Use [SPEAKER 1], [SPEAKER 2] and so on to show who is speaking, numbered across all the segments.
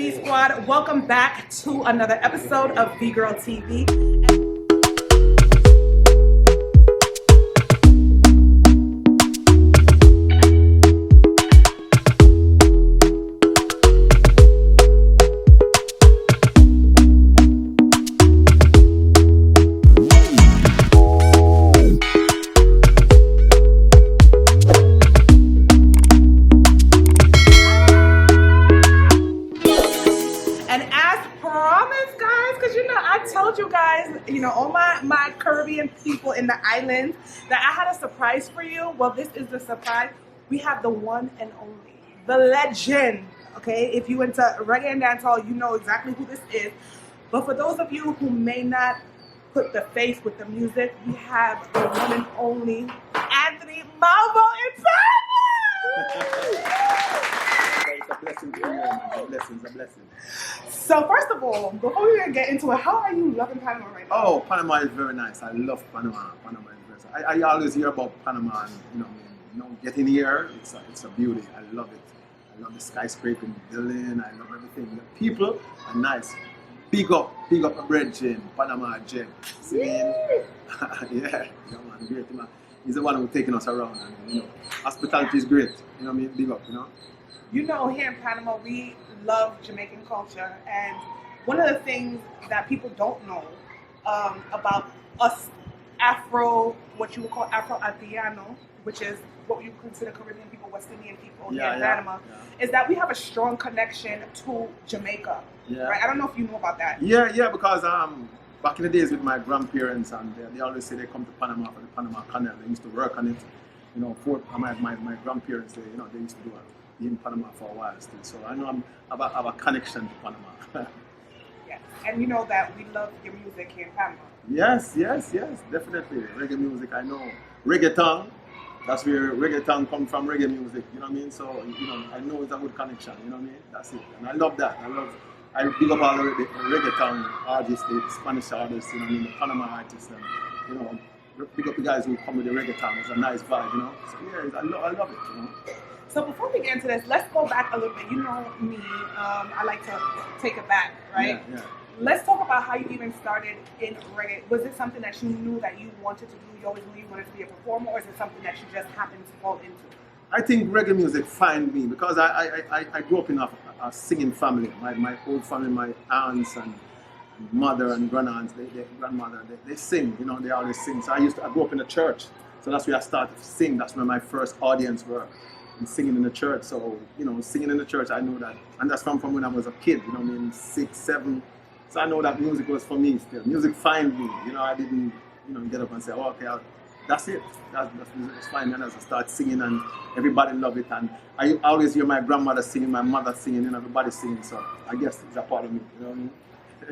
[SPEAKER 1] V Squad, welcome back to another episode of VGirlTV. All my Caribbean people in the islands, that I had a surprise for you. Well, this is the surprise. We have the one and only, the legend. Okay, if you into reggae and dancehall, you know exactly who this is. But for those of you who may not put the face with the music, we have the one and only Anthony Malvo in
[SPEAKER 2] It's a blessing to you, man. A blessing.
[SPEAKER 1] So first of all, before we even get into it, how are you loving Panama right now?
[SPEAKER 2] Oh, Panama is very nice. I love Panama. Panama is very nice. I always hear about Panama, and getting here, it's a beauty. I love it. I love the skyscraping building. I love everything. The people are nice. Big up a bread chain, Panama Jen. Yeah, man, great man. He's the one who's taking us around, and hospitality is great. You know what I mean? Big up,
[SPEAKER 1] Here in Panama, we love Jamaican culture, and one of the things that people don't know about us what you would call Afro-Altiano, which is what you consider Caribbean people, West Indian people here in Panama, is that we have a strong connection to Jamaica.
[SPEAKER 2] Yeah.
[SPEAKER 1] Right? I don't know if you know about that.
[SPEAKER 2] Yeah, because back in the days with my grandparents, and they always say they come to Panama for the Panama Canal. They used to work on it. My grandparents, they used to do it. In Panama for a while still, so I know I have a connection to Panama.
[SPEAKER 1] Yes, and you know that we love your music here in Panama.
[SPEAKER 2] Yes, definitely. Reggae music, I know. Reggaeton, that's where reggaeton comes from, reggae music, you know what I mean? So, I know it's a good connection, you know what I mean? That's it, and I love that. I big up all the reggaeton artists, the Spanish artists, the Panama artists, and, big up the guys who come with the reggaeton. It's a nice vibe, So, yeah, I love it,
[SPEAKER 1] So before we get into this, let's go back a little bit. You know me, I like to take it back, right?
[SPEAKER 2] Yeah.
[SPEAKER 1] Let's talk about how you even started in reggae. Was it something that you knew that you wanted to do? You always knew you wanted to be a performer, or is it something that you just happened to fall into?
[SPEAKER 2] I think reggae music found me because I grew up in a singing family. My whole family, my aunts and mother and grandmother, they sing. They always sing. So I grew up in a church. So that's where I started to sing. That's where my first audience were. And singing in the church, so singing in the church, I know that, and that's from when I was a kid, 6, 7. So I know that music was for me still. Music find me, I didn't, get up and say, oh, okay, that's it. That's music was fine. And as I start singing, and everybody love it, and I always hear my grandmother singing, my mother singing, and everybody singing. So I guess it's a part of me. You know what I mean?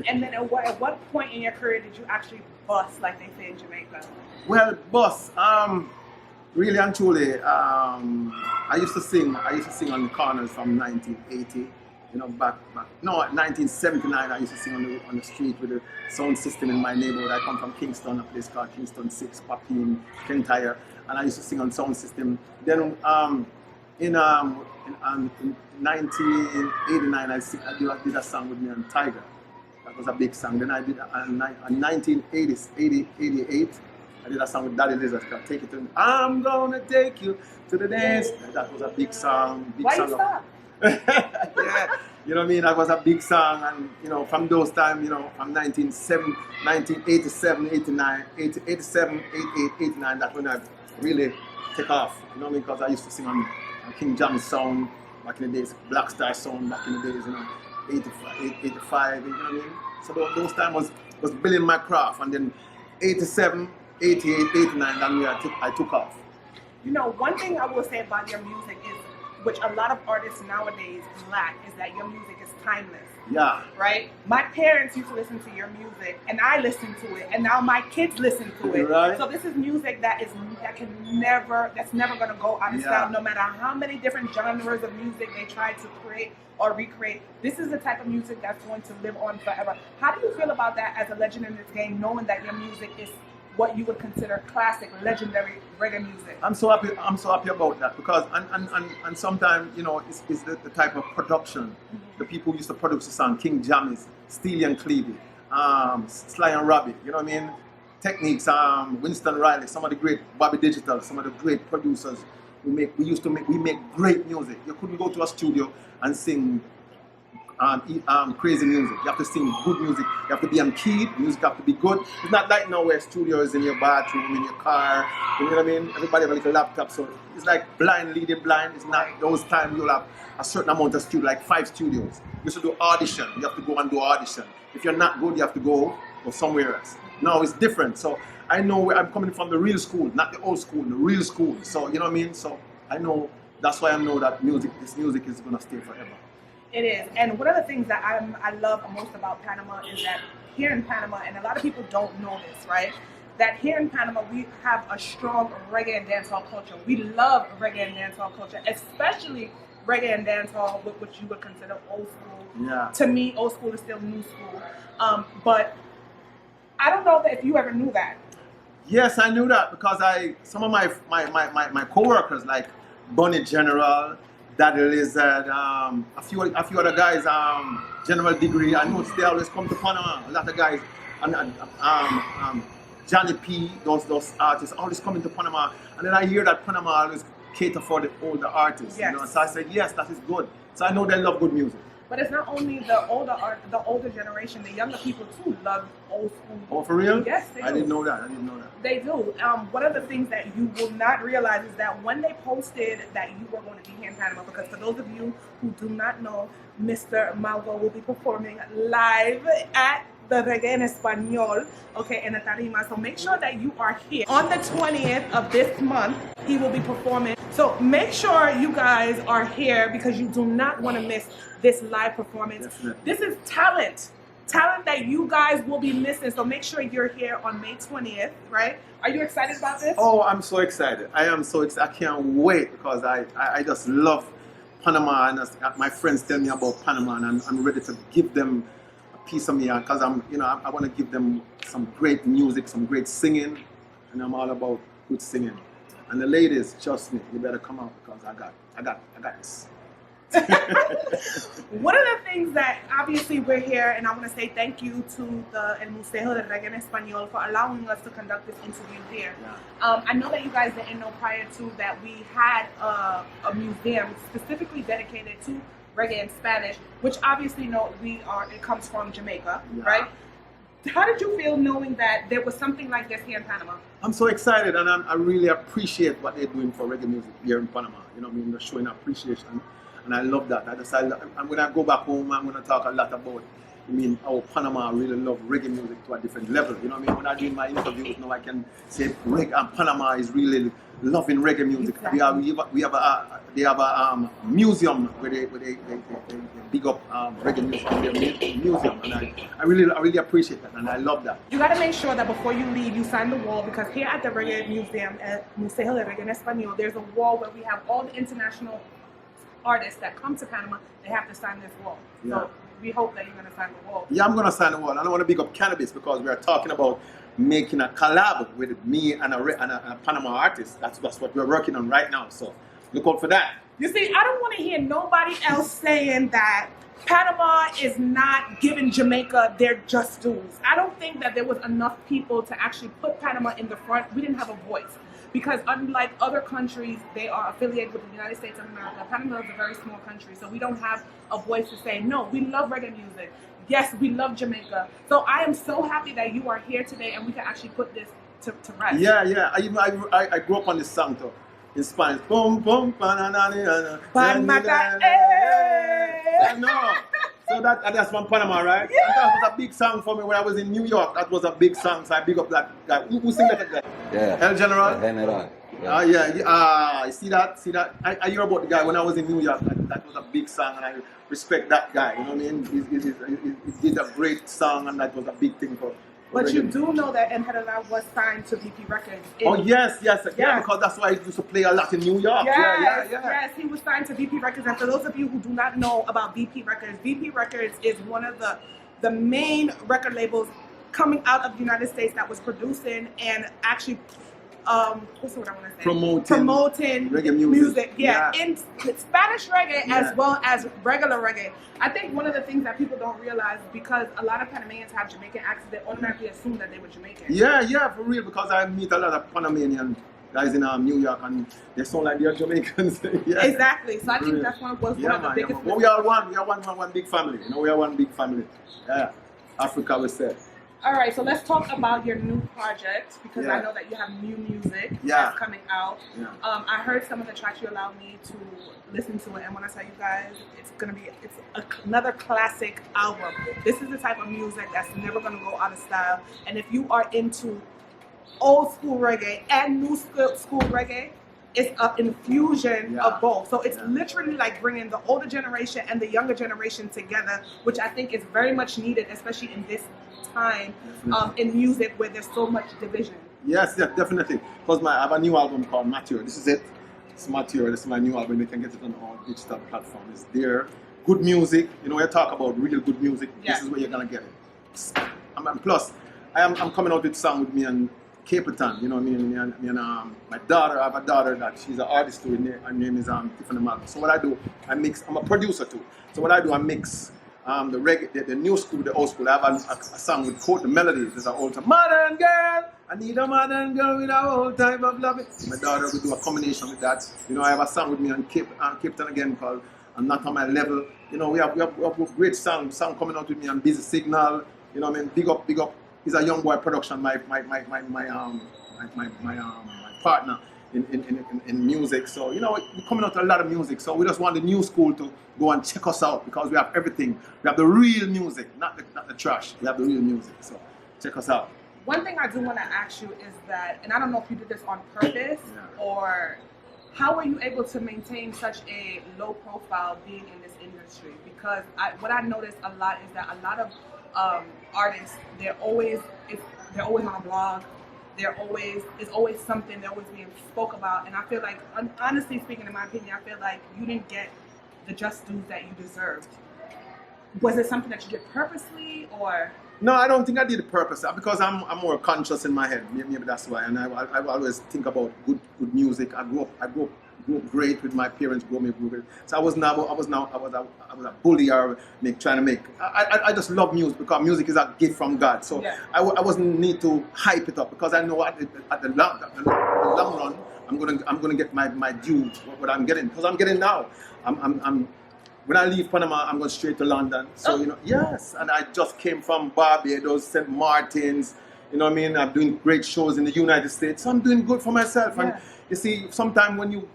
[SPEAKER 1] And then at what point in your career did you actually bust, like they say in Jamaica?
[SPEAKER 2] Well, bust. Really and truly, I used to sing on the corners from 1980, back. No, 1979. I used to sing on the street with the sound system in my neighborhood. I come from Kingston, a place called Kingston 6, Papine, Kintyre, and I used to sing on sound system. Then in 1989, I did a song with me and Tiger. That was a big song. Then I did in 1988. I did a song with Daddy Lizard called Take It To Me. I'm gonna take you to the dance. That was a big song.
[SPEAKER 1] Why you stop?
[SPEAKER 2] Yeah, you know what I mean? That was a big song, and from those times, from 1987, 89, 87, 88, 89, that's when I really took off. You know what I mean? Because I used to sing on King James sound back in the days, Black Star sound back in the days, 85, you know what I mean? So those times was building my craft, and then 87. 88, 89, then I took off.
[SPEAKER 1] One thing I will say about your music is, which a lot of artists nowadays lack, is that your music is timeless.
[SPEAKER 2] Yeah.
[SPEAKER 1] Right? My parents used to listen to your music, and I listened to it, and now my kids listen to it.
[SPEAKER 2] Right.
[SPEAKER 1] So this is music that's never gonna go out of style, no matter how many different genres of music they try to create or recreate. This is the type of music that's going to live on forever. How do you feel about that as a legend in this game, knowing that your music is what you would consider classic, legendary reggae music.
[SPEAKER 2] I'm so happy. I'm so happy about that because and sometimes it's the type of production. The people who used to produce the song, King Jammies, Steely and Clevie, Sly and Robbie. You know what I mean? Techniques. Winston Riley, some of the great Bobby Digital, some of the great producers. We make great music. You couldn't go to a studio and sing crazy music. You have to sing good music. You have to be on key. Music have to be good. It's not like now where studio is in your bathroom, in your car. You know what I mean? Everybody have a little laptop, so it's like blind leading blind. It's not those times you'll have a certain amount of studio, like 5 studios. You used to do audition. You have to go and do audition. If you're not good, you have to go somewhere else. Now it's different. So I know where I'm coming from, the real school, not the old school, the real school. So you know what I mean? So I know, that's why I know that this music is gonna stay forever.
[SPEAKER 1] It is. And one of the things that I love most about Panama is that here in Panama, and a lot of people don't know this, right? That here in Panama, we have a strong reggae and dancehall culture. We love reggae and dancehall culture, especially reggae and dancehall, which you would consider old school.
[SPEAKER 2] Yeah.
[SPEAKER 1] To me, old school is still new school. But I don't know that if you ever knew that.
[SPEAKER 2] Yes, I knew that because some of my co-workers like Bunny General, Daddy Lizard, a few other guys, General Degree. I know they always come to Panama. A lot of guys, and Johnny P. Those artists always come into Panama, and then I hear that Panama always cater for the older artists.
[SPEAKER 1] Yes.
[SPEAKER 2] You know, so I said yes, that is good. So I know they love good music.
[SPEAKER 1] But it's not only the older generation, the younger people too love old school.
[SPEAKER 2] Oh, for real?
[SPEAKER 1] Yes, they do.
[SPEAKER 2] I didn't know that.
[SPEAKER 1] They do. One of the things that you will not realize is that when they posted that you were going to be here in Panama, because for those of you who do not know, Mr. Malvo will be performing live at the Reggae en Español, okay, in the Tarima. So make sure that you are here. On the 20th of this month, he will be performing. So make sure you guys are here because you do not want to miss this live performance.
[SPEAKER 2] Definitely.
[SPEAKER 1] This is talent that you guys will be missing. So make sure you're here on May 20th, right? Are you excited about this?
[SPEAKER 2] Oh, I'm so excited. I am so excited. I can't wait because I just love Panama, and my friends tell me about Panama, and I'm ready to give them a piece of me because I want to give them some great music, some great singing, and I'm all about good singing. And the ladies, trust me, you better come out because I got this.
[SPEAKER 1] One of the things that obviously we're here, and I want to say thank you to the El Museo de Reggae en Español for allowing us to conduct this interview here.
[SPEAKER 2] Yeah.
[SPEAKER 1] I know that you guys didn't know prior to that we had a museum specifically dedicated to reggae in Spanish, which obviously it comes from Jamaica,
[SPEAKER 2] Yeah.
[SPEAKER 1] right? How did you feel knowing that there was something like this here in Panama?
[SPEAKER 2] I'm so excited, and I really appreciate what they're doing for reggae music here in Panama. You know what I mean? They're showing appreciation. And I love that. And when I go back home, I'm going to talk a lot about, how Panama really love reggae music to a different level. You know what I mean? When I do my interviews now, I can say Panama is really loving reggae music.
[SPEAKER 1] Exactly.
[SPEAKER 2] They have a museum where they big up reggae music in their museum, and I really appreciate that, and I love that.
[SPEAKER 1] You got to make sure that before you leave, you sign the wall, because here at the Reggae Museum at Museo de Reggae en Español, there's a wall where we have all the international artists that come to Panama. They have to sign this wall.
[SPEAKER 2] Yeah.
[SPEAKER 1] So we hope that you're going to sign the wall.
[SPEAKER 2] Yeah, I'm going to sign the wall. And I want to big up Cannabis because we are talking about making a collab with me and a Panama artist. That's what we're working on right now. So look out for that.
[SPEAKER 1] You see, I don't want to hear nobody else saying that Panama is not giving Jamaica their just dues. I don't think that there was enough people to actually put Panama in the front. We didn't have a voice. Because unlike other countries, they are affiliated with the United States of America. Panama is a very small country, so we don't have a voice to say, no, we love reggae music. Yes, we love Jamaica. So I am so happy that you are here today and we can actually put this to rest.
[SPEAKER 2] Yeah. I grew up on this song too, in Spanish. Boom, boom, banana, no. So that's from Panama, right?
[SPEAKER 1] Yeah.
[SPEAKER 2] And that was a big song for me when I was in New York. That was a big song, so I big up that guy. Who sing that guy?
[SPEAKER 3] Yeah.
[SPEAKER 2] El General?
[SPEAKER 3] General.
[SPEAKER 2] Yeah. See that? I hear about the guy when I was in New York. That was a big song, and I respect that guy. You know what I mean? He did a great song, and that was a big thing for.
[SPEAKER 1] But you do know that M. General was signed to BP Records.
[SPEAKER 2] Yes, because that's why he used to play a lot in New York.
[SPEAKER 1] Yes, he was signed to BP Records. And for those of you who do not know about BP Records is one of the main record labels coming out of the United States that was producing and actually what's the word I want to say? Promoting
[SPEAKER 2] reggae music.
[SPEAKER 1] In Spanish reggae as well as regular reggae. I think one of the things that people don't realize, because a lot of Panamanians have Jamaican accents, they automatically assume that they were Jamaican.
[SPEAKER 2] Yeah, for real, because I meet a lot of Panamanian guys in New York and they sound like they're Jamaicans.
[SPEAKER 1] Exactly. So I think that's one of the biggest.
[SPEAKER 2] But we are one big family. You know, we are one big family. Yeah, Africa, we said.
[SPEAKER 1] All right, so let's talk about your new project, because I know that you have new music that's coming out. Yeah. I heard some of the tracks you allowed me to listen to it, and when I tell you guys, it's another classic album. This is the type of music that's never gonna go out of style. And if you are into old school reggae and new school reggae, it's an infusion of both. So it's literally like bringing the older generation and the younger generation together, which I think is very much needed, especially in this time in music where there's so much division. Yes,
[SPEAKER 2] definitely. Because I have a new album called Mature. This is it. It's Mature. This is my new album. You can get it on all digital platforms. It's there. Good music. You know, I talk about real good music. This is where you're gonna get it. And plus, I'm coming out with a song with me and Capitan, you know what I mean? Me and my daughter, I have a daughter that she's an artist too. Her name is Tiffany Malvo. So what I do, I'm a producer too. So what I do, I mix the reggae, the new school with the old school. I have a song with quote the melodies. There's an old time, modern girl, I need a modern girl with a old type of love. My daughter will do a combination with that. You know, I have a song with me and Capitan again called I'm Not On My Level. You know, we have a great song coming out with me on Busy Signal. You know what I mean? Big up. He's a young boy production, my partner in music. So, you know, we're coming out with a lot of music. So we just want the new school to go and check us out, because we have everything. We have the real music, not the trash. We have the real music. So check us out.
[SPEAKER 1] One thing I do want to ask you is that, and I don't know if you did this on purpose or how were you able to maintain such a low profile being in this industry? Because what I noticed a lot is that a lot of artists, they're always on a blog. It's always something they're always being spoke about, and I feel like, honestly speaking, in my opinion, I feel like you didn't get the just dues that you deserved. Was it something that you did purposely, or?
[SPEAKER 2] No, I don't think I did it purposely, because I'm more conscious in my head. Maybe that's why, and I always think about good music. I grew up great with my parents. So I was a bully or trying to make. I just love music, because music is a gift from God. So I wasn't need to hype it up, because I know at the long run I'm gonna get my due, what I'm getting, because I'm getting now. When I leave Panama, I'm going straight to London. So you know, and I just came from Barbados, St. Martin's. You know what I mean? I'm doing great shows in the United States. So I'm doing good for myself. And you see, sometimes when you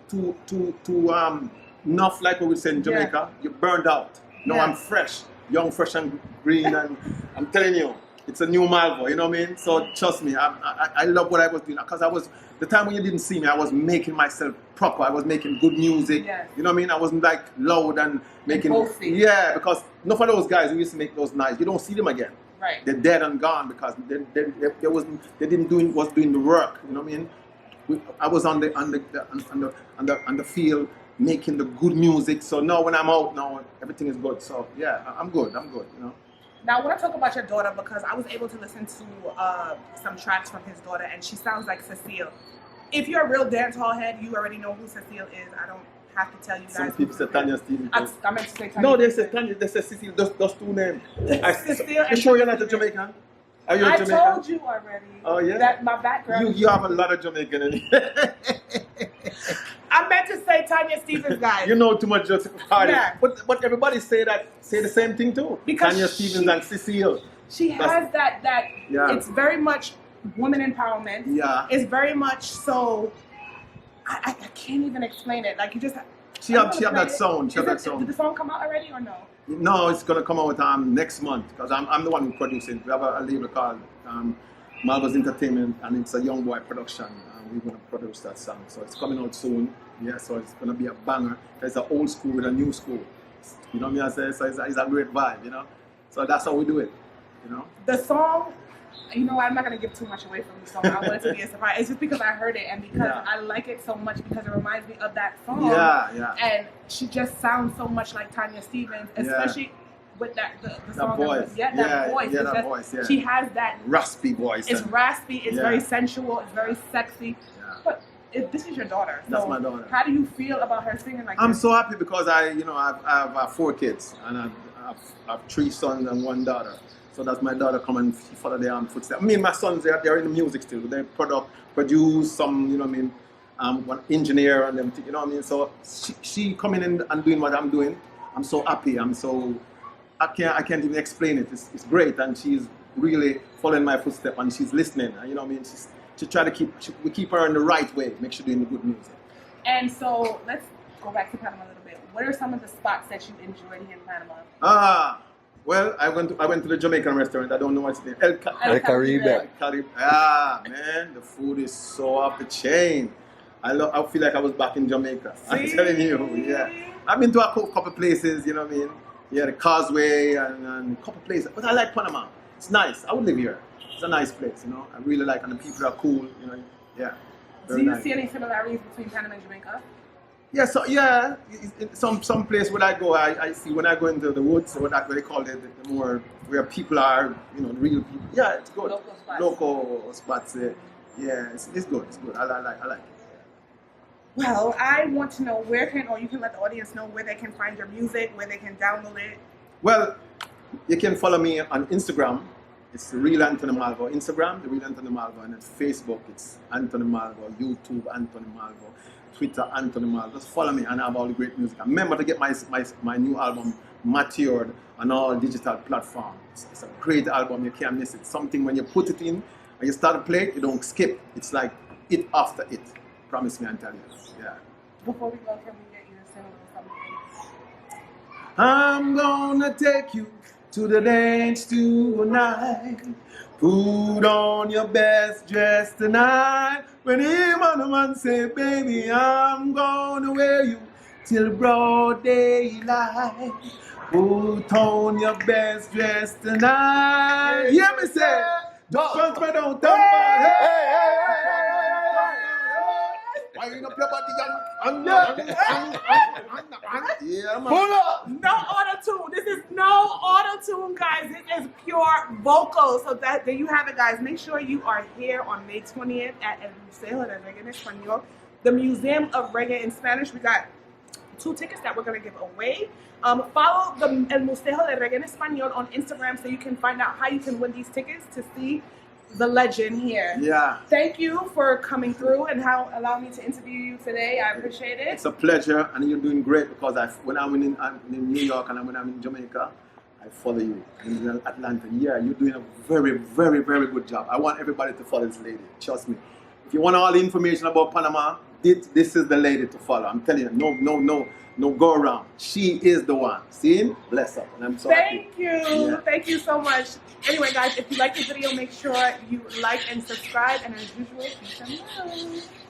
[SPEAKER 2] enough, like what we say in Jamaica, you're burned out. No, I'm fresh, young, fresh and green, and I'm telling you, it's a new Malvo. You know what I mean? So trust me, I love what I was doing, because the time when you didn't see me, I was making myself proper. I was making good music. You know what I mean? I wasn't like loud and making. Because enough of those guys who used to make those nights, you don't see them again.
[SPEAKER 1] Right.
[SPEAKER 2] They're dead and gone, because they didn't doing the work. You know what I mean? I was on the field making the good music. So now when I'm out now, everything is good. So yeah, I'm good. You know.
[SPEAKER 1] Now I want to talk about your daughter, because I was able to listen to some tracks from his daughter, and she sounds like Cecile. If you're a real dancehall head, you already know who Cecile is. I don't have to tell you guys.
[SPEAKER 2] Some people say Tanya Stevens.
[SPEAKER 1] I meant to say Tanya.
[SPEAKER 2] No, they say Tanya. They say Cecile. Those two names.
[SPEAKER 1] Cecile.
[SPEAKER 2] You sure you're not a Jamaican? Are you a Jamaican?
[SPEAKER 1] I told you already.
[SPEAKER 2] Oh yeah.
[SPEAKER 1] That my background.
[SPEAKER 2] You have a lot of Jamaican in you.
[SPEAKER 1] I meant to say Tanya Stevens, guys.
[SPEAKER 2] You know too much just but everybody say the same thing too.
[SPEAKER 1] Because
[SPEAKER 2] Tanya Stevens and Cecile.
[SPEAKER 1] She has that it's very much woman empowerment. Yeah. It's very much so I can't even explain it. Like you just
[SPEAKER 2] she have that sound. She have that sound.
[SPEAKER 1] Did the song come out already or no?
[SPEAKER 2] No, it's gonna come out next month, because I'm the one who produces it. We have a label called Malvo's Entertainment, and it's a young boy production. We're gonna produce that song, so it's coming out soon. Yeah, so it's gonna be a banger. It's an old school with a new school. You know what I say? So it's a great vibe, you know. So that's how we do it, you know.
[SPEAKER 1] The song, you know, I'm not gonna give too much away from the song. I want it to be a surprise. It's just because I heard it, and because I like it so much, because it reminds me of that song. And she just sounds so much like Tanya Stevens, especially with the
[SPEAKER 2] That
[SPEAKER 1] song.
[SPEAKER 2] voice.
[SPEAKER 1] That voice.
[SPEAKER 2] Yeah,
[SPEAKER 1] It's
[SPEAKER 2] that
[SPEAKER 1] just-
[SPEAKER 2] voice, yeah.
[SPEAKER 1] She has that.
[SPEAKER 2] Raspy voice.
[SPEAKER 1] It's
[SPEAKER 2] and-
[SPEAKER 1] raspy. It's
[SPEAKER 2] Yeah.
[SPEAKER 1] very sensual. It's very sexy.
[SPEAKER 2] Yeah.
[SPEAKER 1] But this is your daughter. So
[SPEAKER 2] That's my daughter.
[SPEAKER 1] How do you feel about her singing like
[SPEAKER 2] I'm
[SPEAKER 1] this?
[SPEAKER 2] so happy because I have 4 kids and I have 3 sons and 1 daughter. So that's my daughter come and follow their footsteps. I mean, my sons, they're in the music still. They produce some, you know what I mean, one engineer and them, you know what I mean. So she coming in and doing what I'm doing. I'm so happy. I can't even explain it. It's great, and she's really following my footsteps and she's listening. You know what I mean. We keep her in the right way. Make sure doing the good music.
[SPEAKER 1] And so let's go back to Panama a little bit. What are some of the spots that you enjoyed here in Panama?
[SPEAKER 2] Well, I went to the Jamaican restaurant. I don't know what's the name.
[SPEAKER 3] El Caribe.
[SPEAKER 2] Man, the food is so off the chain. I feel like I was back in Jamaica. I'm telling you, yeah. I've been to a couple places, you know what I mean? Yeah, the Causeway and a couple places. But I like Panama. It's nice. I would live here. It's a nice place, you know. I really like, and the people are cool, you know. Yeah.
[SPEAKER 1] Do you see any similarities between Panama and Jamaica?
[SPEAKER 2] Yeah, so some place where I go, I see when I go into the woods, what they call it, the more where people are, you know, real people. Yeah, it's good. Local spots. Yeah, it's good. It's good. I like it.
[SPEAKER 1] Well, I want to know you can let the audience know where they can find your music, where they can download it.
[SPEAKER 2] Well, you can follow me on Instagram. It's The Real Anthony Malvo. Instagram, The Real Anthony Malvo. And it's Facebook, it's Anthony Malvo. YouTube, Anthony Malvo. Twitter, Anthony Malvo. Just follow me and I have all the great music. And remember to get my new album matured on all digital platforms. It's a great album. You can't miss it. Something when you put it in, when you start to play it, you don't skip. It's like it after it. Promise me and tell you. Yeah.
[SPEAKER 1] Before we go, can we get you to sing a little something?
[SPEAKER 2] I'm gonna take you to the dance tonight. Put on your best dress tonight. When him and the man say, baby, I'm gonna wear you till broad daylight. Put on your best dress tonight. Hear me say, don't turn my wind up your body and yeah, man.
[SPEAKER 3] Pull up!
[SPEAKER 1] No auto-tune. This is no auto-tune, guys. This is pure vocal. So there you have it, guys. Make sure you are here on May 20th at El Museo de Reggae en Español, the Museum of Reggae in Spanish. We got 2 tickets that we're going to give away. Follow the El Museo de Reggae en Español on Instagram so you can find out how you can win these tickets to see the legend here.
[SPEAKER 2] Yeah.
[SPEAKER 1] Thank you for coming through and allowing me to interview you today. I appreciate it.
[SPEAKER 2] It's a pleasure, and you're doing great because when I'm in New York and when I'm in Jamaica, I follow you. In Atlanta, yeah, you're doing a very, very, very good job. I want everybody to follow this lady. Trust me. If you want all the information about Panama, this is the lady to follow. I'm telling you, no go around. She is the one. See? Bless her. And I'm so happy.
[SPEAKER 1] Thank you.
[SPEAKER 2] Yeah.
[SPEAKER 1] Thank you so much. Anyway, guys, if you like this video, make sure you like and subscribe. And as usual, peace and love.